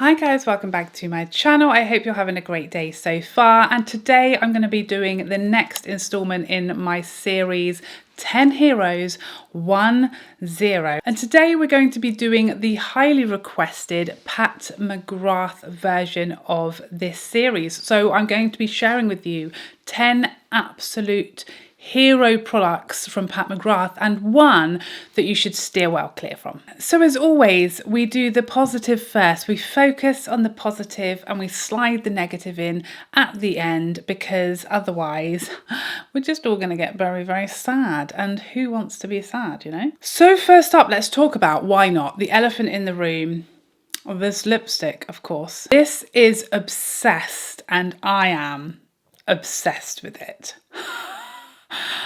Hi guys, welcome back to my channel. I hope you're having a great day so far, and today I'm going to be doing the next installment in my series 10 Heroes 1-0, and today we're going to be doing the highly requested Pat McGrath version of this series. So I'm going to be sharing with you 10 absolute hero products from Pat McGrath and one that you should steer well clear from. So as always, we do the positive first. We focus on the positive and we slide the negative in at the end, because otherwise we're just all going to get very, very sad. And who wants to be sad, you know? So first up, let's talk about, why not, the elephant in the room. Well, this lipstick, of course. This is Obsessed and I am obsessed with it.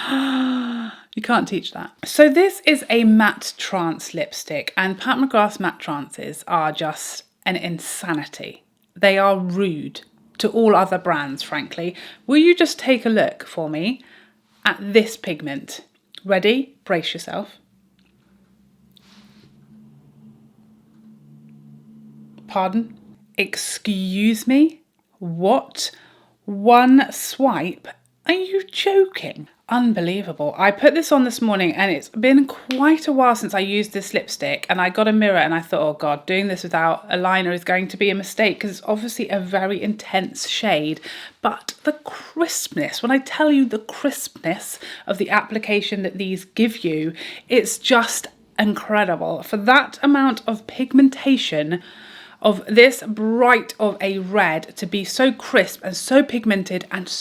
You can't teach that. So this is a matte trance lipstick, and Pat McGrath's matte trances are just an insanity. They are rude to all other brands, frankly. Will you just take a look for me at this pigment? Ready? Brace yourself. Pardon? Excuse me? What? One swipe? Are you joking? Unbelievable. I put this on this morning and it's been quite a while since I used this lipstick, and I got a mirror and I thought, oh God, doing this without a liner is going to be a mistake, because it's obviously a very intense shade. But the crispness, when I tell you the crispness of the application that these give you, it's just incredible. For that amount of pigmentation of this bright of a red to be so crisp and so pigmented, and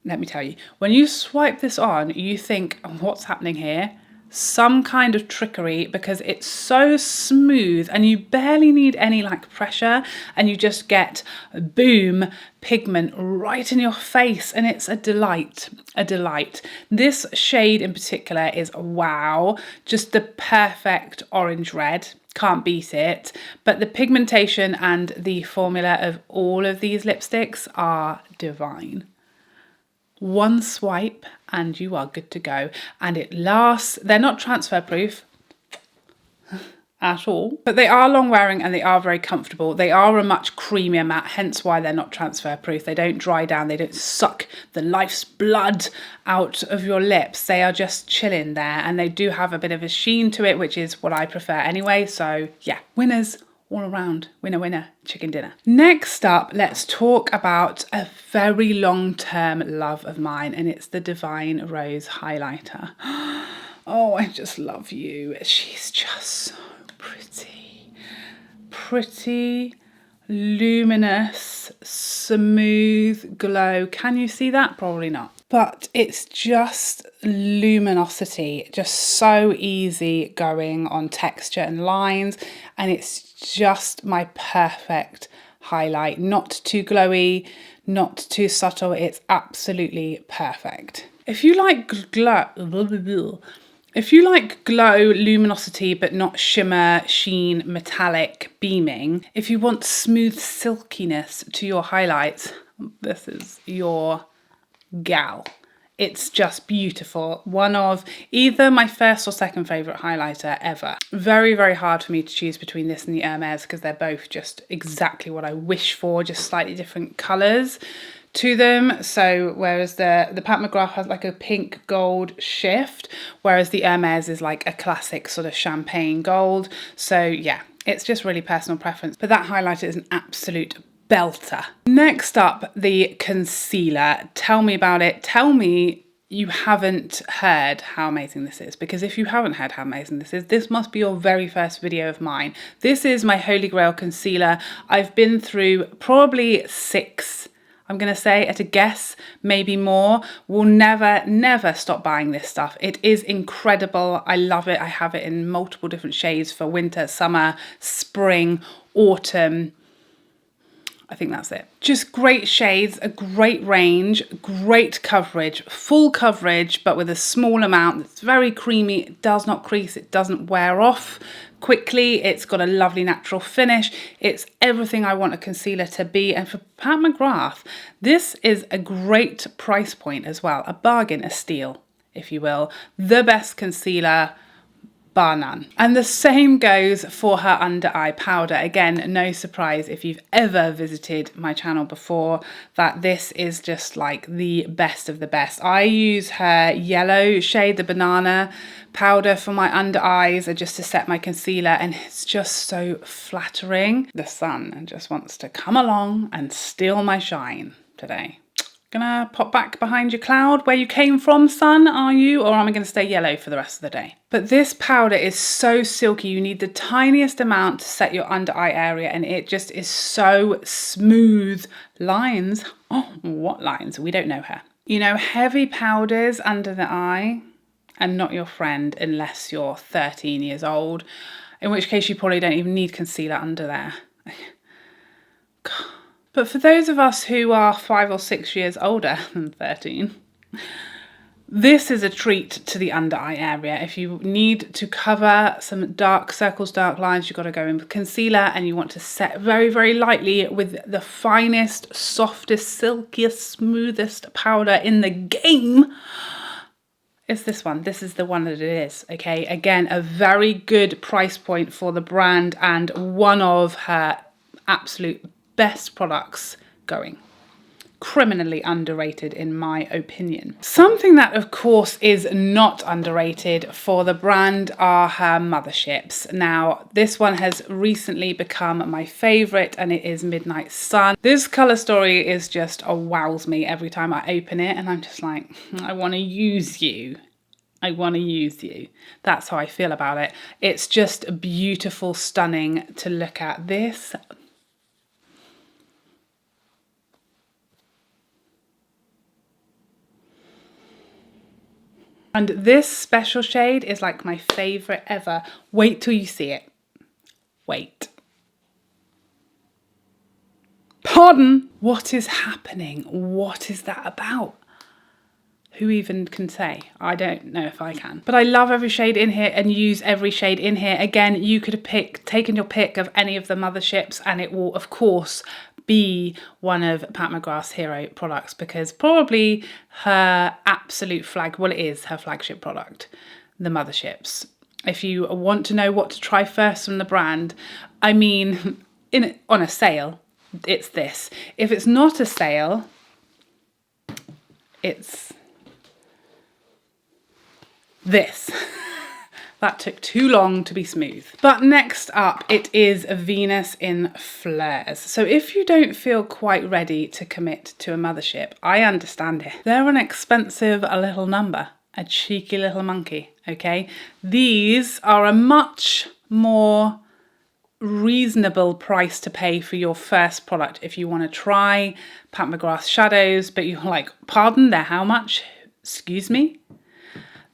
let me tell you, when you swipe this on, you think, oh, what's happening here? Some kind of trickery, because it's so smooth and you barely need any like pressure, and you just get boom pigment right in your face, and it's a delight, a delight. This shade in particular is wow, just the perfect orange red. Can't beat it. But the pigmentation and the formula of all of these lipsticks are divine. One swipe and you are good to go, and it lasts. They're not transfer proof at all, but they are long wearing and they are very comfortable. They are a much creamier matte, hence why they're not transfer proof. They don't dry down, they don't suck the life's blood out of your lips. They are just chilling there, and they do have a bit of a sheen to it, which is what I prefer anyway. So yeah, winners all around. Winner, winner, chicken dinner. Next up, let's talk about a very long-term love of mine, and it's the Divine Rose highlighter. Oh, I just love you. She's just so pretty. Pretty, luminous, smooth glow. Can you see that? Probably not. But it's just luminosity, just so easy going on texture and lines, and it's just my perfect highlight. Not too glowy, not too subtle. It's absolutely perfect. If you like glow, luminosity, but not shimmer, sheen, metallic, beaming, if you want smooth silkiness to your highlights, this is your gal. It's just beautiful. One of either my first or second favourite highlighter ever. Very, very hard for me to choose between this and the Hermes, because they're both just exactly what I wish for, just slightly different colours to them. So whereas the Pat McGrath has like a pink gold shift, whereas the Hermes is like a classic sort of champagne gold. So yeah, it's just really personal preference, but that highlighter is an absolute belter. Next up, the concealer. Tell me about it. Tell me you haven't heard how amazing this is, because if you haven't heard how amazing this is, this must be your very first video of mine. This is my Holy Grail concealer. I've been through probably 6, I'm going to say at a guess, maybe more. Will never stop buying this stuff. It is incredible. I love it. I have it in multiple different shades for winter, summer, spring, autumn. I think that's it. Just great shades, a great range, great coverage, full coverage, but with a small amount. It's very creamy. It does not crease. It doesn't wear off quickly. It's got a lovely natural finish. It's everything I want a concealer to be. And for Pat McGrath, this is a great price point as well. A bargain, a steal, if you will. The best concealer bar none. And the same goes for her under eye powder. Again, no surprise if you've ever visited my channel before that this is just like the best of the best. I use her yellow shade, the banana powder, for my under eyes just to set my concealer, and it's just so flattering. The sun just wants to come along and steal my shine today. Gonna pop back behind your cloud where you came from, sun, are you? Or am I gonna stay yellow for the rest of the day? But this powder is so silky. You need the tiniest amount to set your under eye area, and it just is so smooth. Lines, oh, what lines? We don't know her. You know, heavy powders under the eye are not your friend unless you're 13 years old, in which case you probably don't even need concealer under there. God. But for those of us who are 5 or 6 years older than 13, this is a treat to the under eye area. If you need to cover some dark circles, dark lines, you've got to go in with concealer, and you want to set very, very lightly with the finest, softest, silkiest, smoothest powder in the game. It's this one. This is the one that it is, okay? Again, a very good price point for the brand and one of her absolute best products going. Criminally underrated in my opinion. Something that of course is not underrated for the brand are her motherships. Now this one has recently become my favorite, and it is Midnight Sun. This color story is just wows me every time I open it, and I'm just like, I want to use you. I want to use you. That's how I feel about it. It's just beautiful, stunning to look at. This and this special shade is like my favorite ever. Wait till you see it. Wait. Pardon? What is happening? What is that about? Who even can say? I don't know if I can. But I love every shade in here and use every shade in here. Again, you could have taken your pick of any of the motherships, and it will, of course, be one of Pat McGrath's hero products, because probably her absolute well, it is her flagship product, the motherships. If you want to know what to try first from the brand, I mean, on a sale, it's this. If it's not a sale, it's this. That took too long to be smooth. But next up, it is Venus in Fleurs. So if you don't feel quite ready to commit to a mothership, I understand it. They're an expensive little number, a cheeky little monkey, okay? These are a much more reasonable price to pay for your first product. If you want to try Pat McGrath shadows, but you're like, pardon, they're how much? Excuse me?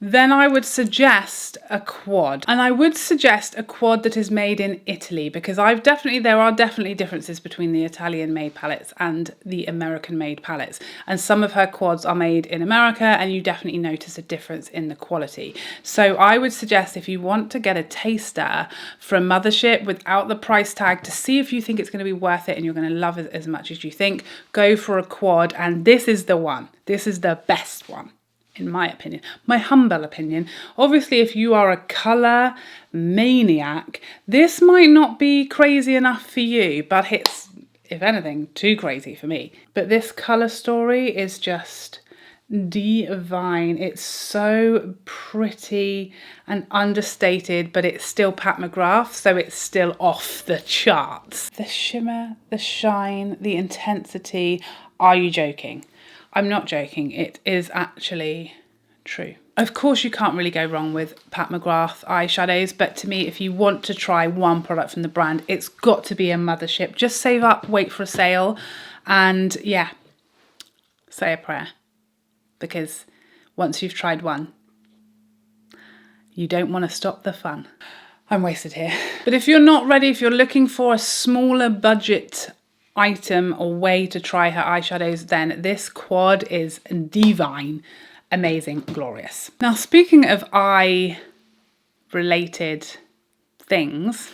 Then I would suggest a quad. And I would suggest a quad that is made in Italy, because there are definitely differences between the Italian made palettes and the American made palettes. And some of her quads are made in America, and you definitely notice a difference in the quality. So I would suggest, if you want to get a taster from Mothership without the price tag, to see if you think it's going to be worth it and you're going to love it as much as you think, go for a quad. And this is the one. This is the best one, in my opinion, my humble opinion. Obviously, if you are a colour maniac, this might not be crazy enough for you, but it's, if anything, too crazy for me. But this colour story is just divine. It's so pretty and understated, but it's still Pat McGrath, so it's still off the charts. The shimmer, the shine, the intensity. Are you joking? I'm not joking, it is actually true. Of course, you can't really go wrong with Pat McGrath eyeshadows, but to me, if you want to try one product from the brand, it's got to be a mothership. Just save up, wait for a sale, and yeah, say a prayer. Because once you've tried one, you don't want to stop the fun. I'm wasted here. But if you're not ready, if you're looking for a smaller budget item or way to try her eyeshadows, then this quad is divine, amazing, glorious. Now, speaking of eye related things,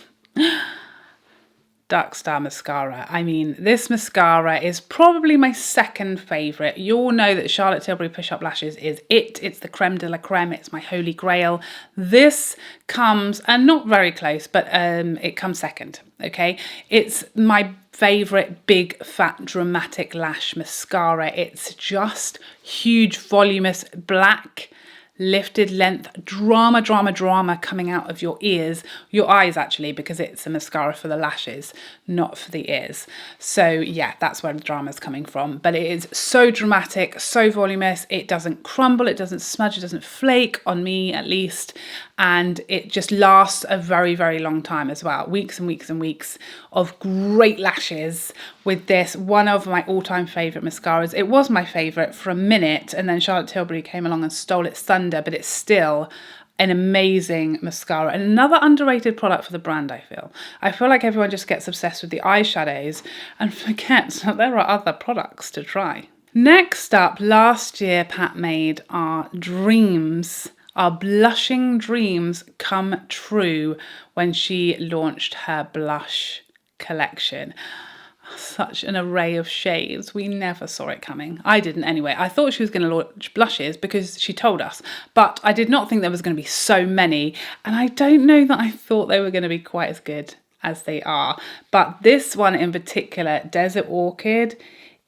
Dark Star mascara. I mean, this mascara is probably my second favourite. You all know that Charlotte Tilbury Push Up Lashes is it. It's the creme de la creme. It's my holy grail. This comes, and not very close, but it comes second, okay? It's my favourite big, fat, dramatic lash mascara. It's just huge, voluminous, black, lifted length, drama coming out of your ears, your eyes actually, because it's a mascara for the lashes, not for the ears. So yeah, that's where the drama is coming from. But it is so dramatic, so voluminous. It doesn't crumble, it doesn't smudge, it doesn't flake, on me at least. And it just lasts a very, very long time as well. Weeks and weeks and weeks of great lashes with this, one of my all-time favourite mascaras. It was my favourite for a minute, and then Charlotte Tilbury came along and stole its thunder, but it's still an amazing mascara and another underrated product for the brand. I feel like everyone just gets obsessed with the eyeshadows and forgets that there are other products to try. Next up, last year Pat made our dreams, our blushing dreams come true when she launched her blush collection. Such an array of shades. We never saw it coming. I didn't anyway. I thought she was going to launch blushes because she told us, but I did not think there was going to be so many. And I don't know that I thought they were going to be quite as good as they are. But this one in particular, Desert Orchid,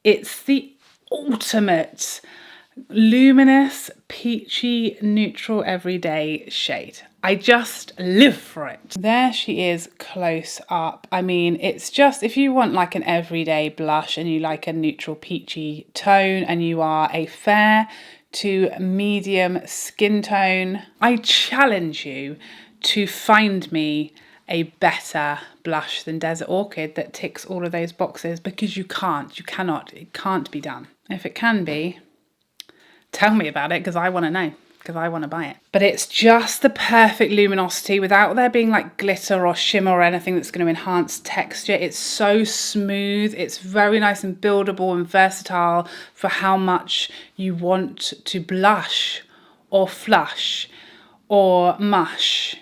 it's the ultimate luminous, peachy, neutral, everyday shade. I just live for it. There she is close up. I mean, it's just, if you want like an everyday blush and you like a neutral peachy tone and you are a fair to medium skin tone, I challenge you to find me a better blush than Desert Orchid that ticks all of those boxes, because you cannot, it can't be done. If it can be, tell me about it, because I want to know, because I want to buy it. But it's just the perfect luminosity without there being like glitter or shimmer or anything that's going to enhance texture. It's so smooth. It's very nice and buildable and versatile for how much you want to blush or flush or mush.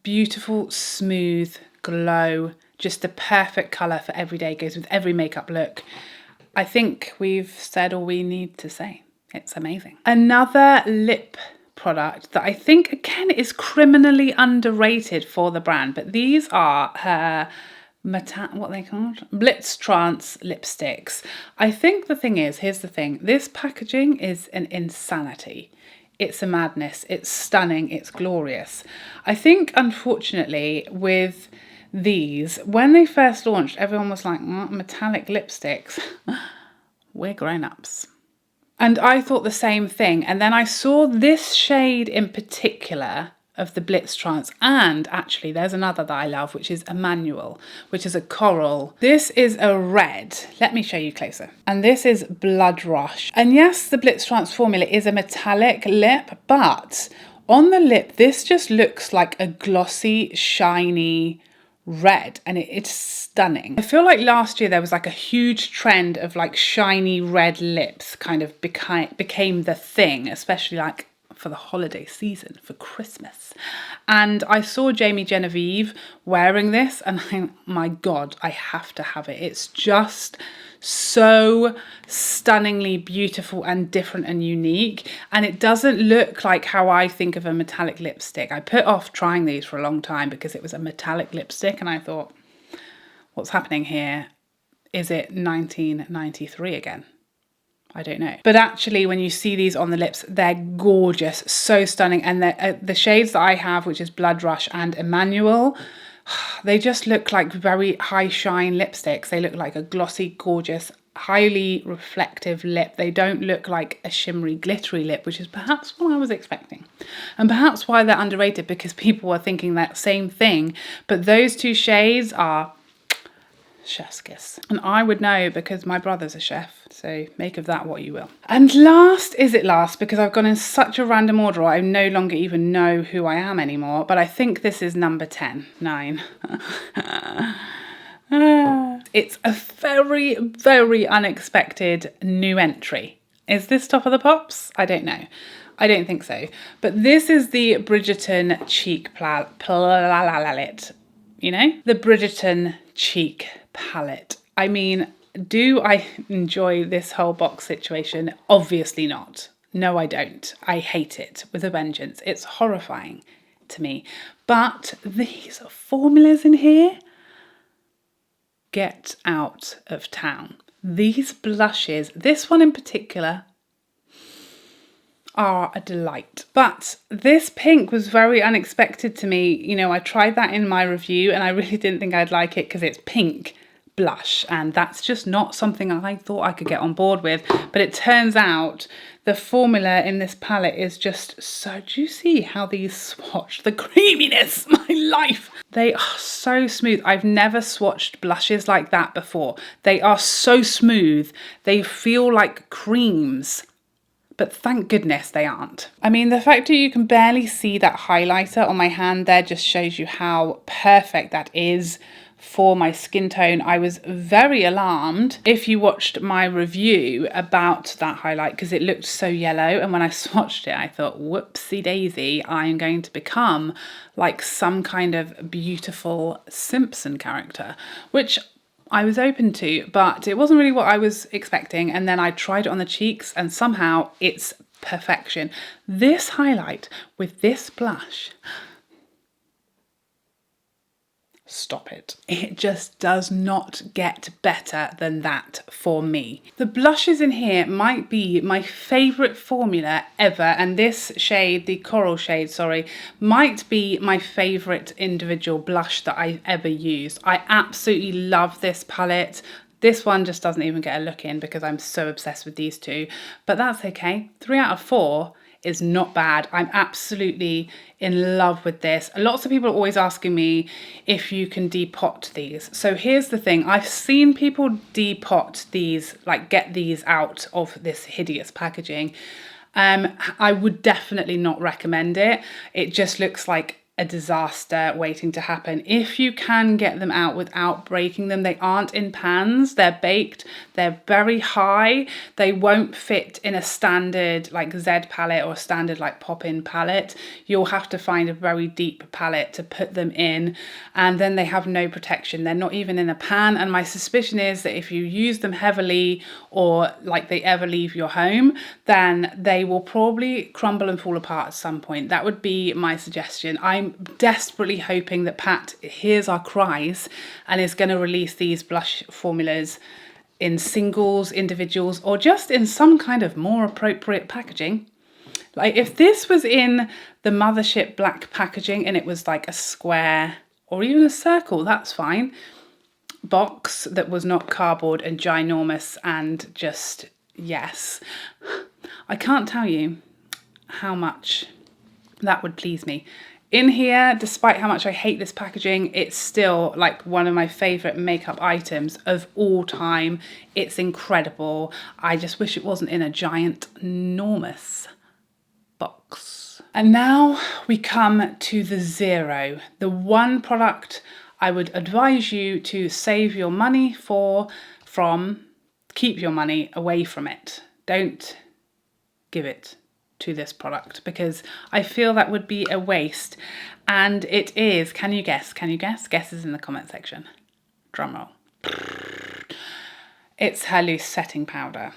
Beautiful, smooth glow. Just the perfect colour for everyday, goes with every makeup look. I think we've said all we need to say. It's amazing. Another lip product that I think, again, is criminally underrated for the brand, but these are her, what are they called? Blitztrance lipsticks. I think the thing is, here's the thing, this packaging is an insanity. It's a madness. It's stunning. It's glorious. I think, unfortunately, with these, when they first launched, everyone was like, metallic lipsticks. We're grown-ups. And I thought the same thing. And then I saw this shade in particular of the Blitztrance, and actually there's another that I love, which is Emmanuel, which is a coral. This is a red. Let me show you closer. And this is Blood Rush. And yes, the Blitztrance formula is a metallic lip, but on the lip, this just looks like a glossy, shiny red, and it's stunning. I feel like last year there was like a huge trend of like shiny red lips kind of became the thing, especially like for the holiday season, for Christmas. And I saw Jamie Genevieve wearing this and my God, I have to have it. It's just so stunningly beautiful and different and unique. And it doesn't look like how I think of a metallic lipstick. I put off trying these for a long time because it was a metallic lipstick and I thought, what's happening here? Is it 1993 again? I don't know. But actually, when you see these on the lips, they're gorgeous, so stunning. And the shades that I have, which is Blood Rush and Emmanuel, they just look like very high shine lipsticks. They look like a glossy, gorgeous, highly reflective lip. They don't look like a shimmery, glittery lip, which is perhaps what I was expecting. And perhaps why they're underrated, because people are thinking that same thing. But those two shades are chef's kiss. And I would know because my brother's a chef, so make of that what you will. And last, is it last? Because I've gone in such a random order, I no longer even know who I am anymore, but I think this is number 10, 9. It's a very, very unexpected new entry. Is this top of the pops? I don't know. I don't think so. But this is the Bridgerton Cheek palette. you know? The Bridgerton Cheek palette. I mean, do I enjoy this whole box situation? Obviously not. No, I don't. I hate it with a vengeance. It's horrifying to me. But these formulas in here, get out of town. These blushes, this one in particular, are a delight. But this pink was very unexpected to me. You know, I tried that in my review and I really didn't think I'd like it because it's pink blush, and that's just not something I thought I could get on board with. But it turns out the formula in this palette is just so, do you see how these swatch? The creaminess, my life. They are so smooth. I've never swatched blushes like that before. They are so smooth. They feel like creams. But thank goodness they aren't. I mean, the fact that you can barely see that highlighter on my hand there just shows you how perfect that is for my skin tone. I was very alarmed if you watched my review about that highlight because it looked so yellow, and when I swatched it I thought, whoopsie daisy, I'm going to become like some kind of beautiful Simpson character, which I was open to, but it wasn't really what I was expecting. And then I tried it on the cheeks and somehow it's perfection. This highlight with this blush, stop it. It just does not get better than that for me. The blushes in here might be my favourite formula ever, and this shade, the coral shade, sorry, might be my favourite individual blush that I've ever used. I absolutely love this palette. This one just doesn't even get a look in because I'm so obsessed with these two, but that's okay. 3 out of 4 is not bad. I'm absolutely in love with this. Lots of people are always asking me if you can depot these. So here's the thing. I've seen people depot these, like get these out of this hideous packaging. I would definitely not recommend it. It just looks like a disaster waiting to happen. If you can get them out without breaking them, they aren't in pans, they're baked, they're very high, they won't fit in a standard like Z palette or a standard like pop-in palette. You'll have to find a very deep palette to put them in, and then they have no protection. They're not even in a pan, and my suspicion is that if you use them heavily or like they ever leave your home, then they will probably crumble and fall apart at some point. That would be my suggestion. I'm desperately hoping that Pat hears our cries and is going to release these blush formulas in singles, individuals, or just in some kind of more appropriate packaging. Like if this was in the Mothership black packaging and it was like a square or even a circle, that's fine. Box that was not cardboard and ginormous and just, yes. I can't tell you how much that would please me. In here, despite how much I hate this packaging, it's still like one of my favourite makeup items of all time. It's incredible. I just wish it wasn't in a giant, enormous box. And now we come to the zero, the one product I would advise you to save your money from, keep your money away from it. Don't give it to this product because I feel that would be a waste. And it is, can you guess? Can you guess? Guesses in the comment section. Drum roll. It's her loose setting powder.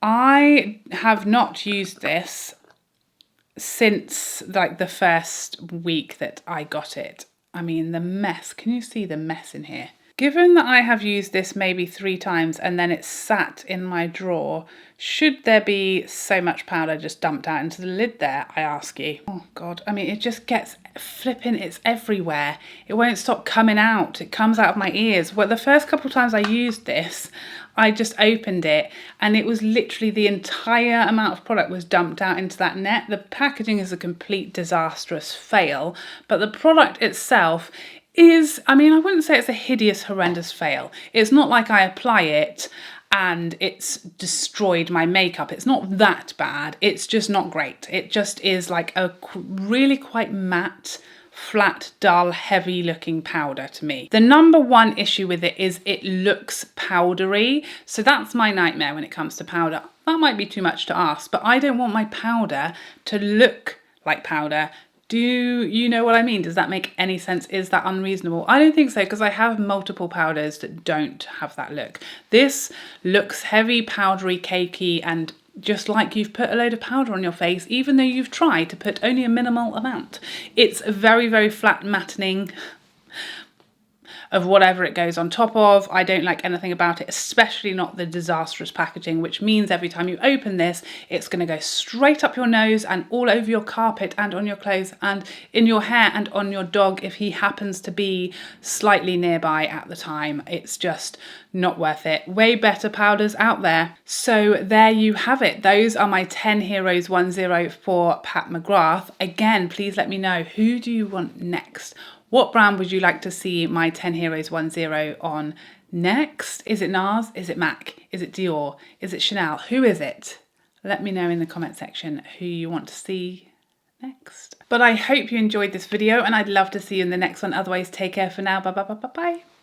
I have not used this since like the first week that I got it. I mean, the mess. Can you see the mess in here? Given that I have used this maybe 3 times and then it's sat in my drawer, should there be so much powder just dumped out into the lid there, I ask you? Oh God, I mean, it just gets flipping, it's everywhere. It won't stop coming out. It comes out of my ears. Well, the first couple of times I used this, I just opened it and it was literally the entire amount of product was dumped out into that net. The packaging is a complete disastrous fail, but the product itself is, I mean, I wouldn't say it's a hideous, horrendous fail. It's not like I apply it and it's destroyed my makeup. It's not that bad. It's just not great. It just is like a really quite matte, flat, dull, heavy looking powder to me. The number one issue with it is it looks powdery. So that's my nightmare when it comes to powder. That might be too much to ask, but I don't want my powder to look like powder Do you know what I mean? Does that make any sense? Is that unreasonable? I don't think so, because I have multiple powders that don't have that look. This looks heavy, powdery, cakey, and just like you've put a load of powder on your face, even though you've tried to put only a minimal amount. It's very, very flat mattening of whatever it goes on top of. I don't like anything about it, especially not the disastrous packaging, which means every time you open this, it's going to go straight up your nose and all over your carpet and on your clothes and in your hair and on your dog if he happens to be slightly nearby at the time. It's just not worth it. Way better powders out there. So there you have it. Those are my 10 Heroes 10 for Pat McGrath. Again, please let me know, who do you want next? What brand would you like to see my 10 Heroes 10 on next? Is it Nars? Is it MAC? Is it Dior? Is it Chanel? Who is it? Let me know in the comment section who you want to see next. But I hope you enjoyed this video, and I'd love to see you in the next one. Otherwise, take care for now. Bye bye bye bye bye.